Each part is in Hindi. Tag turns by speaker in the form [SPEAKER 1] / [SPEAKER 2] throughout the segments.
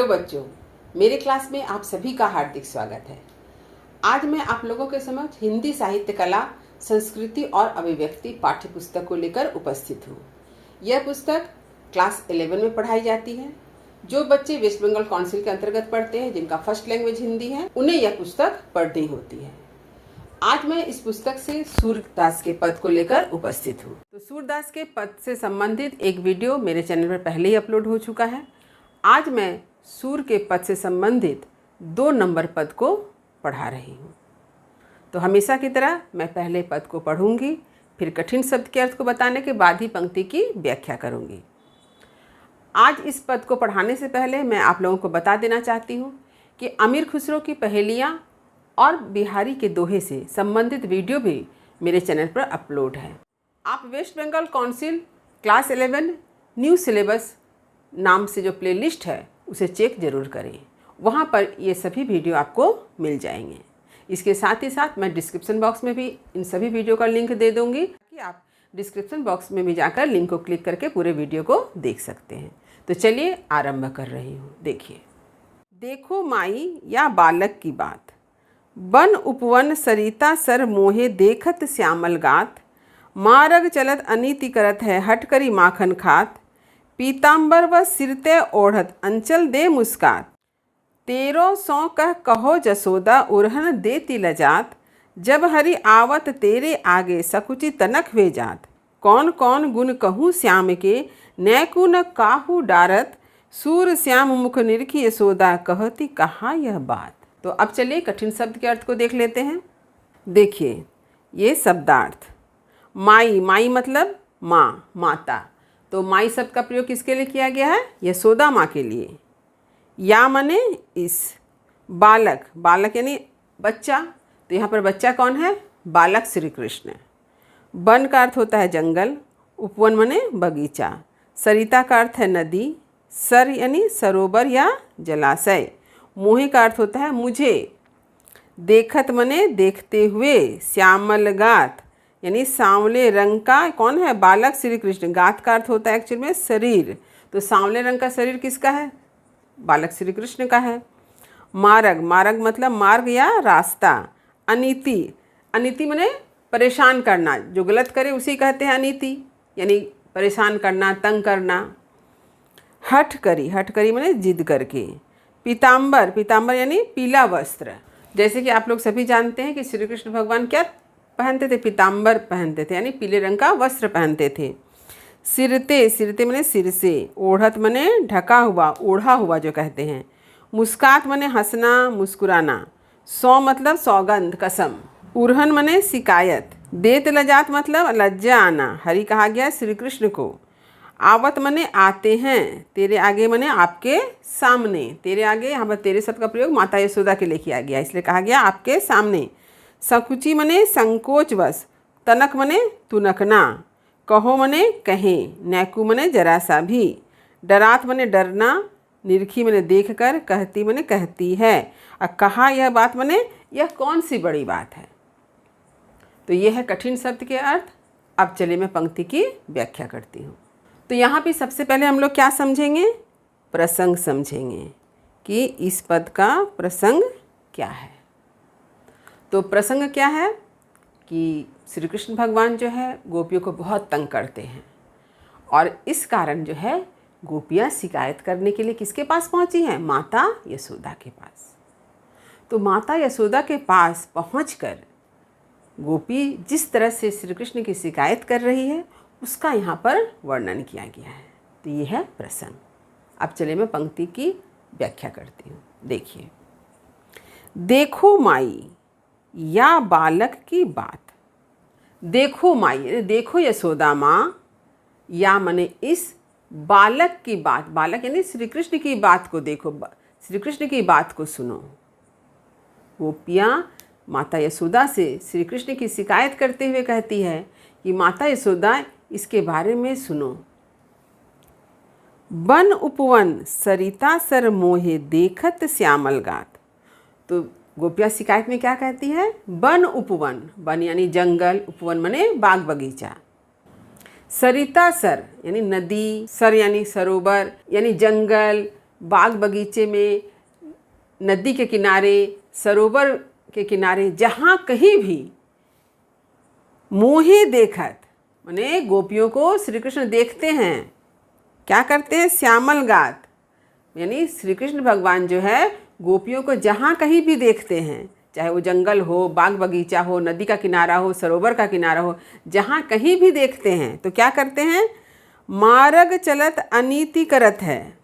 [SPEAKER 1] हेलो बच्चों, मेरे क्लास में आप सभी का हार्दिक स्वागत है। आज मैं आप लोगों के समक्ष हिंदी साहित्य कला, संस्कृति और अभिव्यक्ति पाठ्य पुस्तक को लेकर उपस्थित हूँ। यह पुस्तक क्लास 11 में पढ़ाई जाती है। जो बच्चे वेस्ट बंगाल काउंसिल के अंतर्गत पढ़ते हैं, जिनका फर्स्ट लैंग्वेज हिंदी है, उन्हें यह पुस्तक पढ़नी होती है। आज मैं इस पुस्तक से सूरदास के पद को लेकर उपस्थित हूँ। तो सूरदास के पद से संबंधित एक वीडियो मेरे चैनल पर पहले ही अपलोड हो चुका है। आज मैं सूर के पद से संबंधित 2 नंबर पद को पढ़ा रही हूँ। तो हमेशा की तरह मैं पहले पद को पढ़ूंगी, फिर कठिन शब्द के अर्थ को बताने के बाद ही पंक्ति की व्याख्या करूंगी। आज इस पद को पढ़ाने से पहले मैं आप लोगों को बता देना चाहती हूँ कि अमीर खुसरो की पहेलियाँ और बिहारी के दोहे से संबंधित वीडियो भी मेरे चैनल पर अपलोड है। आप West Bengal council class 11 new syllabus नाम से जो प्लेलिस्ट है उसे चेक ज़रूर करें। वहाँ पर ये सभी वीडियो आपको मिल जाएंगे। इसके साथ ही साथ मैं डिस्क्रिप्शन बॉक्स में भी इन सभी वीडियो का लिंक दे दूँगी कि आप डिस्क्रिप्शन बॉक्स में भी जाकर लिंक को क्लिक करके पूरे वीडियो को देख सकते हैं। तो चलिए आरंभ कर रही हूँ। देखिए, देखो माई या बालक की बात, वन उपवन सरिता सर मोहे देखत श्यामल गात, मारग चलत अनीति करत है हट करी माखन खात, पीताम्बर व सिरते ओढ़त अंचल दे मुस्कात, तेरो सौ कह कहो जसोदा उरहन देती लजात, जब हरि आवत तेरे आगे सकुचि तनक वे जात, कौन कौन गुण कहूँ श्याम के नैकु न काहू डारत, सूर श्याम मुख निरखी यशोदा कहती कहाँ यह बात। तो अब चलिए कठिन शब्द के अर्थ को देख लेते हैं। देखिए, ये शब्दार्थ, माई, माई मतलब माँ, माता। तो माई शब्द का प्रयोग किसके लिए किया गया है? यशोदा माँ के लिए। या मने इस, बालक, बालक यानी बच्चा। तो यहाँ पर बच्चा कौन है? बालक श्री कृष्ण। वन का अर्थ होता है जंगल, उपवन मने बगीचा, सरिता का अर्थ है नदी, सर यानी सरोवर या जलाशय, मोहे का अर्थ होता है मुझे, देखत मने देखते हुए, श्यामल गात यानी सांवले रंग का कौन है? बालक श्री कृष्ण। गात का अर्थ होता है एक्चुअल में शरीर। तो सांवले रंग का शरीर किसका है? बालक श्री कृष्ण का है। मार्ग, मार्ग मतलब मार्ग या रास्ता। अनीति, अनीति माने परेशान करना, जो गलत करे उसे कहते हैं अनीति, यानी परेशान करना, तंग करना। हठ करी, हठ करी माने जिद करके। पीताम्बर, पीताम्बर यानी पीला वस्त्र। जैसे कि आप लोग सभी जानते हैं कि श्री कृष्ण भगवान क्या पहनते थे? पीताम्बर पहनते थे, यानी पीले रंग का वस्त्र पहनते थे। सिरते, सिरते मने सिर से, ओढ़त मने ढका हुआ, ओढ़ा हुआ जो कहते हैं। मुस्कात मने हंसना, मुस्कुराना। सौ मतलब सौगंध, कसम। उरहन मने शिकायत। देत लजात मतलब लज्जा आना, हरि कहा गया श्री कृष्ण को। आवत मने आते हैं, तेरे आगे मने आपके सामने। तेरे आगे, यहाँ पर तेरे शब्द का प्रयोग माता यशोदा के लिए किया गया, इसलिए कहा गया आपके सामने। सकुचि मने संकोच वश, तनक मने तुनकना, कहो मने कहें, नैकु मने जरा सा भी, डरात मने डरना, निरखी मने देख कर, कहती मने कहती है, और कहा यह बात मने यह कौन सी बड़ी बात है। तो यह है कठिन शब्द के अर्थ। अब चलिए मैं पंक्ति की व्याख्या करती हूँ। तो यहाँ पे सबसे पहले हम लोग क्या समझेंगे? प्रसंग समझेंगे कि इस पद का प्रसंग क्या है। तो प्रसंग क्या है कि श्री कृष्ण भगवान जो है गोपियों को बहुत तंग करते हैं, और इस कारण जो है गोपियाँ शिकायत करने के लिए किसके पास पहुँची हैं? माता यशोदा के पास। तो माता यशोदा के पास पहुँचकर गोपी जिस तरह से श्री कृष्ण की शिकायत कर रही है उसका यहाँ पर वर्णन किया गया है। तो ये है प्रसंग। अब चलिए मैं पंक्ति की व्याख्या करती हूँ। देखिए, देखो माई या बालक की बात, देखो माई, देखो यशोदा माँ, या मने इस बालक की बात, बालक यानी श्री कृष्ण की बात को देखो, श्री कृष्ण की बात को सुनो। गोपियाँ माता यशोदा से श्री कृष्ण की शिकायत करते हुए कहती है कि माता यशोदा इसके बारे में सुनो। वन उपवन सरिता सर मोहे देखत श्यामल गात। तो गोपिया शिकायत में क्या कहती है? वन उपवन, वन यानी जंगल, उपवन माने बाग बगीचा। सरिता सर यानी नदी, सर यानी सरोवर यानी जंगल, बाग बगीचे में, नदी के किनारे, सरोवर के किनारे, जहाँ कहीं भी मोहे देखत, माने गोपियों को श्री कृष्ण देखते हैं, क्या करते हैं, श्यामल गात, यानी श्री कृष्ण भगवान जो है गोपियों को जहाँ कहीं भी देखते हैं, चाहे वो जंगल हो, बाग बगीचा हो, नदी का किनारा हो, सरोवर का किनारा हो, जहाँ कहीं भी देखते हैं तो क्या करते हैं, मार्ग चलत अनीति करत है,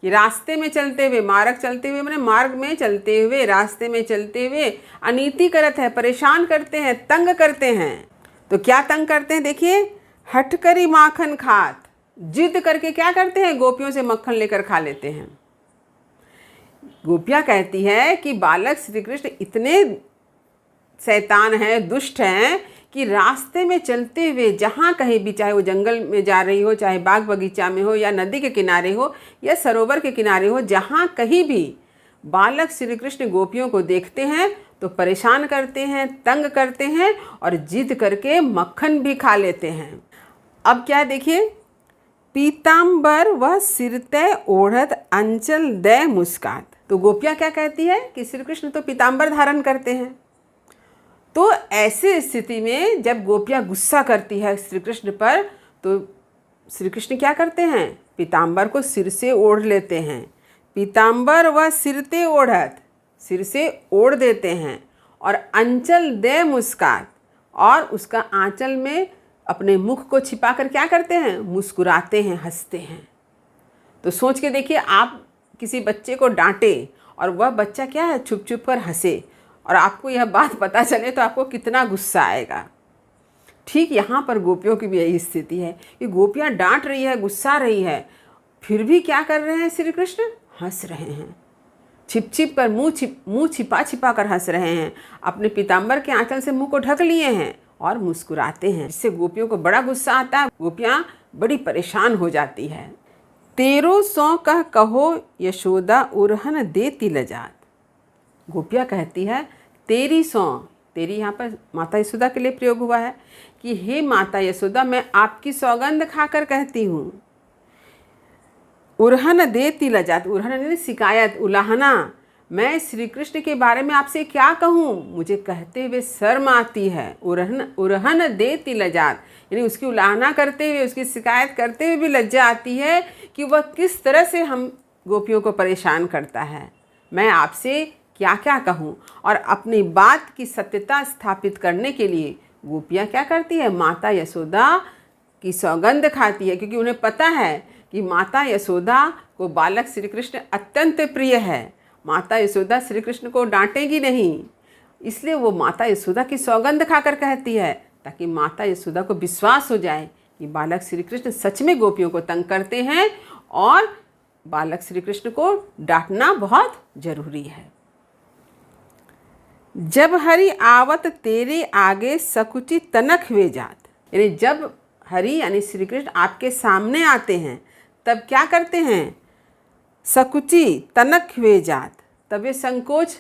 [SPEAKER 1] कि रास्ते में चलते हुए, मार्ग चलते हुए माने मार्ग में चलते हुए, रास्ते में चलते हुए अनीति करत है, परेशान करते हैं, तंग करते हैं। तो क्या तंग करते हैं, देखिए, हटकरी माखन खात, जिद करके क्या करते हैं, गोपियों से मक्खन लेकर खा लेते हैं। गोपियाँ कहती है कि बालक श्री कृष्ण इतने शैतान हैं, दुष्ट हैं कि रास्ते में चलते हुए जहाँ कहीं भी, चाहे वो जंगल में जा रही हो, चाहे बाग बगीचा में हो, या नदी के किनारे हो, या सरोवर के किनारे हो, जहाँ कहीं भी बालक श्री कृष्ण गोपियों को देखते हैं तो परेशान करते हैं, तंग करते हैं और जिद करके मक्खन भी खा लेते हैं। अब क्या देखिए, पीताम्बर वह सिरतय ओढ़त अंचल दय मुस्कात। तो गोपियाँ क्या कहती है कि श्री कृष्ण तो पीताम्बर धारण करते हैं। तो ऐसी स्थिति में जब गोपियाँ गुस्सा करती है श्री कृष्ण पर, तो श्री कृष्ण क्या करते हैं, पीताम्बर को सिर से ओढ़ लेते हैं। पीताम्बर व सिरते ओढ़त, सिर से ओढ़ देते हैं, और अंचल दे मुस्कात, और उसका आंचल में अपने मुख को छिपाकर क्या करते हैं, मुस्कुराते हैं, हंसते हैं। तो सोच के देखिए, आप किसी बच्चे को डांटे और वह बच्चा क्या है, छुप छुप कर हंसे, और आपको यह बात पता चले तो आपको कितना गुस्सा आएगा। ठीक यहाँ पर गोपियों की भी यही स्थिति है कि गोपियाँ डांट रही है, गुस्सा रही है, फिर भी क्या कर रहे हैं, श्री कृष्ण हंस रहे हैं, छिप छिप कर मुँह छिपा छिपा कर हंस रहे हैं, अपने पीताम्बर के आंचल से मुंह को ढक लिए हैं और मुस्कुराते हैं। इससे गोपियों को बड़ा गुस्सा आता है, गोपियाँ बड़ी परेशान हो जाती है। 1300 कह कहो यशोदा उरहन देती लजात। गोपियाँ कहती है 1300, तेरी यहाँ पर माता यशोदा के लिए प्रयोग हुआ है कि हे माता यशोदा, मैं आपकी सौगंध खाकर कहती हूँ, उरहन देती लजात, उरहन यानी शिकायत, उलाहना, मैं श्री कृष्ण के बारे में आपसे क्या कहूँ, मुझे कहते हुए शर्म आती है। उरहन देती लजात, यानी उसकी उलाहना करते हुए, उसकी शिकायत करते हुए भी लज्जा आती है कि वह किस तरह से हम गोपियों को परेशान करता है। मैं आपसे क्या क्या कहूँ। और अपनी बात की सत्यता स्थापित करने के लिए गोपियाँ क्या करती है, माता यशोदा की सौगंध खाती है, क्योंकि उन्हें पता है कि माता यशोदा को बालक श्री कृष्ण अत्यंत प्रिय है। माता यशोदा श्री कृष्ण को डांटेगी नहीं, इसलिए वो माता यशोदा की सौगंध खाकर कहती है, ताकि माता यशोदा को विश्वास हो जाए कि बालक श्री कृष्ण सच में गोपियों को तंग करते हैं और बालक श्री कृष्ण को डांटना बहुत जरूरी है। जब हरि आवत तेरे आगे सकुचि तनक हुए जात, यानी जब हरि यानी श्री कृष्ण आपके सामने आते हैं तब क्या करते हैं, सकुचि तनक हुए जात, तब वे संकोच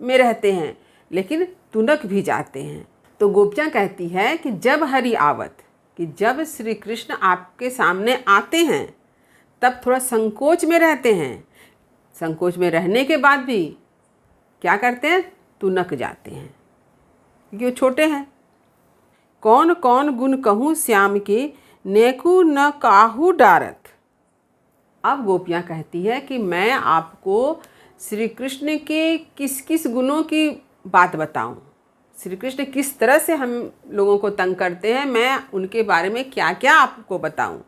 [SPEAKER 1] में रहते हैं लेकिन तुनक भी जाते हैं। तो गोपियाँ कहती है कि जब हरि आवत, कि जब श्री कृष्ण आपके सामने आते हैं तब थोड़ा संकोच में रहते हैं, संकोच में रहने के बाद भी क्या करते हैं, तुनक जाते हैं, क्योंकि वो छोटे हैं। कौन कौन गुण कहूँ श्याम के, नेकू न काहू डारत। अब गोपियाँ कहती है कि मैं आपको श्री कृष्ण के किस किस गुणों की बात बताऊं, श्री कृष्ण किस तरह से हम लोगों को तंग करते हैं, मैं उनके बारे में क्या क्या आपको बताऊं।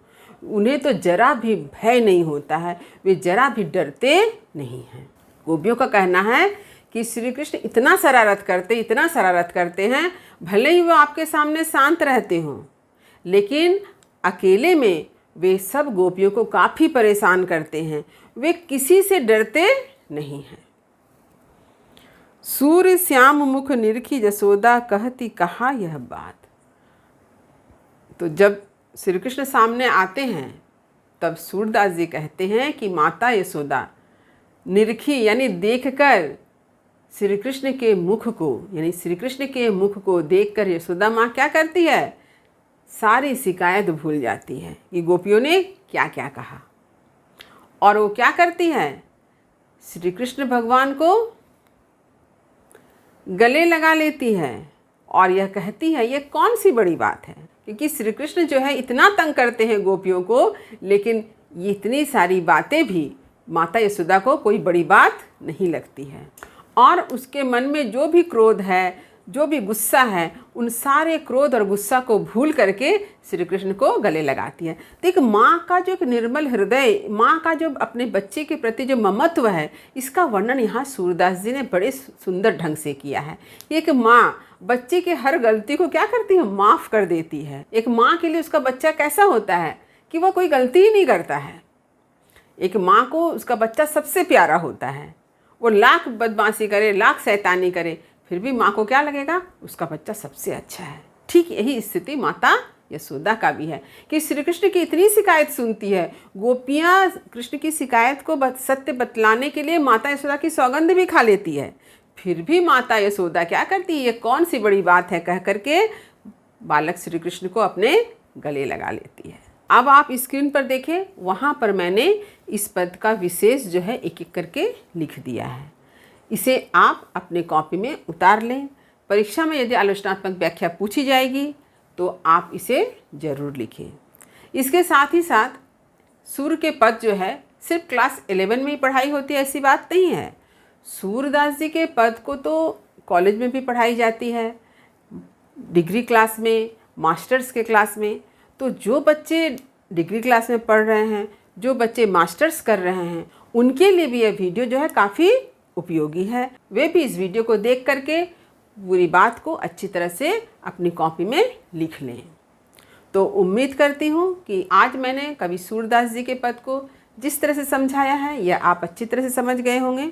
[SPEAKER 1] उन्हें तो जरा भी भय नहीं होता है, वे जरा भी डरते नहीं हैं। गोपियों का कहना है कि श्री कृष्ण इतना शरारत करते हैं, भले ही वो आपके सामने शांत रहते हों, लेकिन अकेले में वे सब गोपियों को काफ़ी परेशान करते हैं, वे किसी से डरते नहीं हैं। सूर्य श्याम मुख निरखी जसोदा, कहती कहा यह बात। तो जब श्री कृष्ण सामने आते हैं तब सूरदास जी कहते हैं कि माता यशोदा निरखी यानी देखकर श्री कृष्ण के मुख को, यानी श्री कृष्ण के मुख को देखकर यशोदा माँ क्या करती है, सारी शिकायत भूल जाती है कि गोपियों ने क्या क्या कहा। और वो क्या करती है, श्री कृष्ण भगवान को गले लगा लेती है और यह कहती है ये कौन सी बड़ी बात है, क्योंकि श्री कृष्ण जो है इतना तंग करते हैं गोपियों को, लेकिन ये इतनी सारी बातें भी माता यशोदा को कोई बड़ी बात नहीं लगती है। और उसके मन में जो भी क्रोध है, जो भी गुस्सा है, उन सारे क्रोध और गुस्सा को भूल करके श्री कृष्ण को गले लगाती है। तो एक माँ का जो एक निर्मल हृदय, माँ का जो अपने बच्चे के प्रति जो ममत्व है, इसका वर्णन यहाँ सूरदास जी ने बड़े सुंदर ढंग से किया है। एक माँ बच्चे के हर गलती को क्या करती है, माफ़ कर देती है। एक माँ के लिए उसका बच्चा कैसा होता है कि वह कोई गलती ही नहीं करता है। एक माँ को उसका बच्चा सबसे प्यारा होता है। वो लाख बदमाशी करे, लाख शैतानी करे, फिर भी माँ को क्या लगेगा, उसका बच्चा सबसे अच्छा है। ठीक यही स्थिति माता यशोदा का भी है कि श्री कृष्ण की इतनी शिकायत सुनती है। गोपियाँ कृष्ण की शिकायत को सत्य बतलाने के लिए माता यशोदा की सौगंध भी खा लेती है, फिर भी माता यशोदा क्या करती है, ये कौन सी बड़ी बात है कह करके बालक श्री कृष्ण को अपने गले लगा लेती है। अब आप स्क्रीन पर देखें, वहाँ पर मैंने इस पद का विशेष जो है एक एक करके लिख दिया है। इसे आप अपने कॉपी में उतार लें। परीक्षा में यदि आलोचनात्मक व्याख्या पूछी जाएगी तो आप इसे ज़रूर लिखें। इसके साथ ही साथ सूर के पद जो है सिर्फ क्लास 11 में ही पढ़ाई होती है ऐसी बात नहीं है। सूरदास जी के पद को तो कॉलेज में भी पढ़ाई जाती है, डिग्री क्लास में, मास्टर्स के क्लास में। तो जो बच्चे डिग्री क्लास में पढ़ रहे हैं, जो बच्चे मास्टर्स कर रहे हैं, उनके लिए भी यह वीडियो जो है काफ़ी उपयोगी है। वे भी इस वीडियो को देख करके पूरी बात को अच्छी तरह से अपनी कॉपी में लिख लें। तो उम्मीद करती हूँ कि आज मैंने कवि सूरदास जी के पद को जिस तरह से समझाया है यह आप अच्छी तरह से समझ गए होंगे।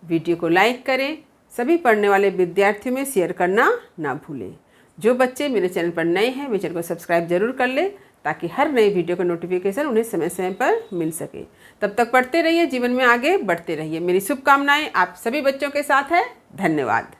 [SPEAKER 1] वीडियो को लाइक करें, सभी पढ़ने वाले विद्यार्थियों में शेयर करना ना भूलें। जो बच्चे मेरे चैनल पर नए हैं, मेरे चैनल को सब्सक्राइब जरूर कर लें ताकि हर नए वीडियो का नोटिफिकेशन उन्हें समय समय पर मिल सके। तब तक पढ़ते रहिए, जीवन में आगे बढ़ते रहिए। मेरी शुभकामनाएं आप सभी बच्चों के साथ है। धन्यवाद।